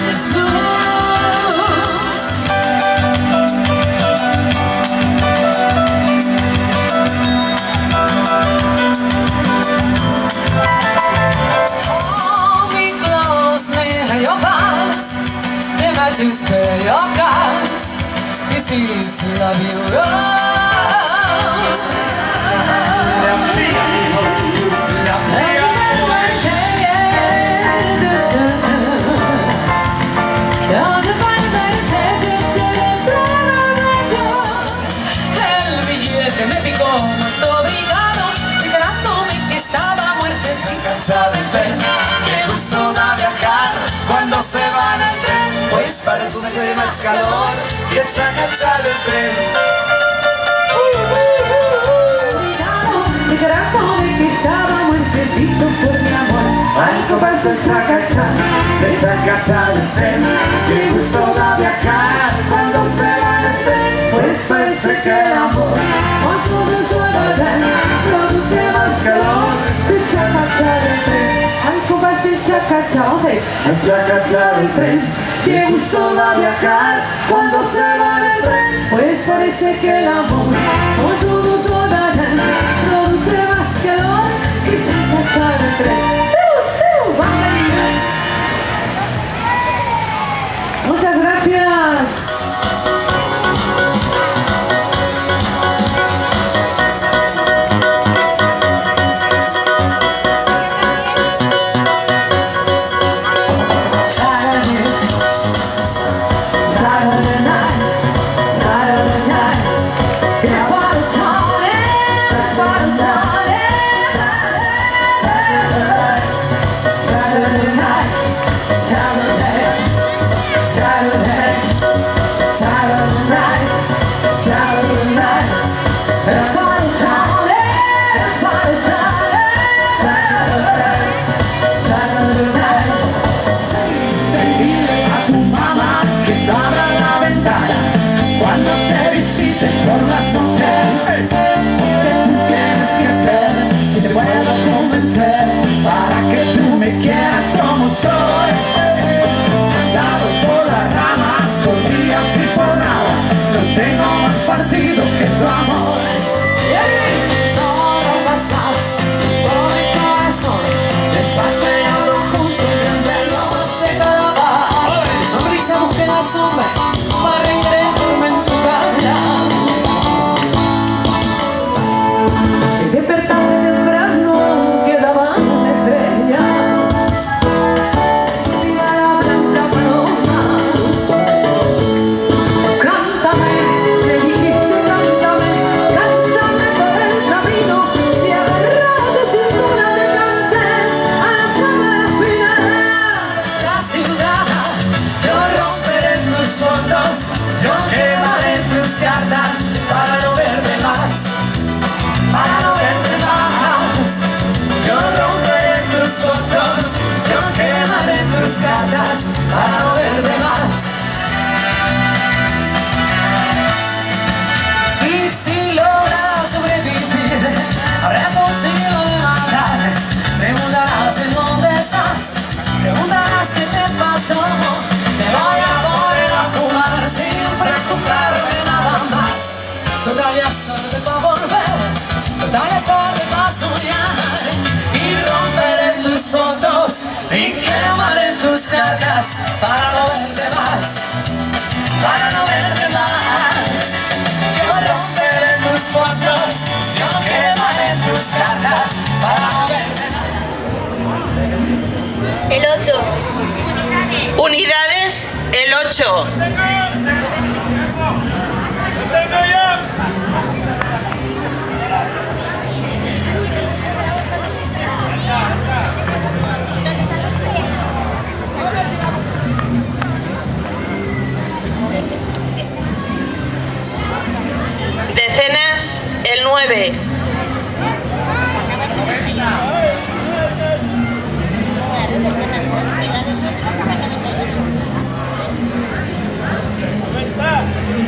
es tú. To spare your cause, this is love you El billete me picó muy obligado, declarándome que estaba muerta. Estoy cansada del tren, qué gusto da viajar cuando se va en el tren. Pues parece más calor que chacacha del tren. Declarándome que estaba muertecito por mi amor. Algo pasa el chacacha del tren. Qué gusto da viajar cuando se va en el tren. Pues parece que el amor Más o menos produce más calor que chacacha del tren. Algo pasa el chacacha, vamos a ir. el chacacha del tren. Qué gusto da viajar cuando se va en el tren. Pues parece que el amor más o menos produce más calor que chacacha del tren. Muchas gracias. Cuando te visiten por las noches, ¿qué tú tienes que hacer? Si te puedo convencer para que tú me quieras como soy. Andado por las ramas, por días y por nada, no tengo más partido que tu amor. No rompas más por mi corazón. Estás peleando justo entre los se acaba. Tu sonrisa busca la sombra para reencontrarme en tu cara. Si despertaste temprano quedaba una estrella. Viva la blanca paloma. Cántame, me dijiste cántame, cántame por el camino y agarrate sin duda delante a la sala final. La ciudad, yo romperé tus fotos, yo quemaré tus cartas para no verte más, para no verte más. Yo romperé tus fotos, yo quemaré tus cartas para no verte más. Y si logras sobrevivir, habrá posible de matar. Preguntarás en dónde estás, preguntarás qué te pasó. Me voy a poner a fumar sin preocuparme nada más. Total ya es tarde para volver, total ya es tarde para soñar. Y romperé tus fotos y quemaré tus cartas para no verte más, para no verte más. Yo romperé tus fotos, yo quemaré tus cartas para no verte más. El 8. Unidades, el 8. Decenas, el 9.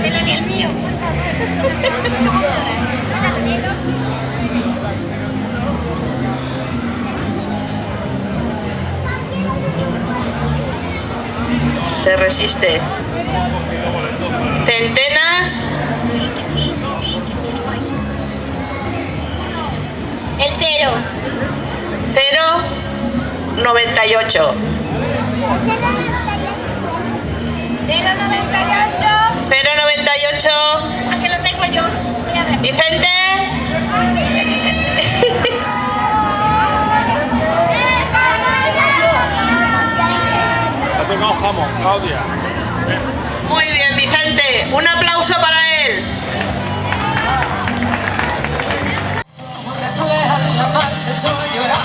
Pero ni el mío. resiste. Centenas. El 0. 0,98. 0,98. 0,98. Aquí lo tengo yo. Voy a ver. Vicente. Ha tocado jamón, Claudia. Muy bien, Vicente. Un aplauso para él. Refleja la paz, estoy llorando.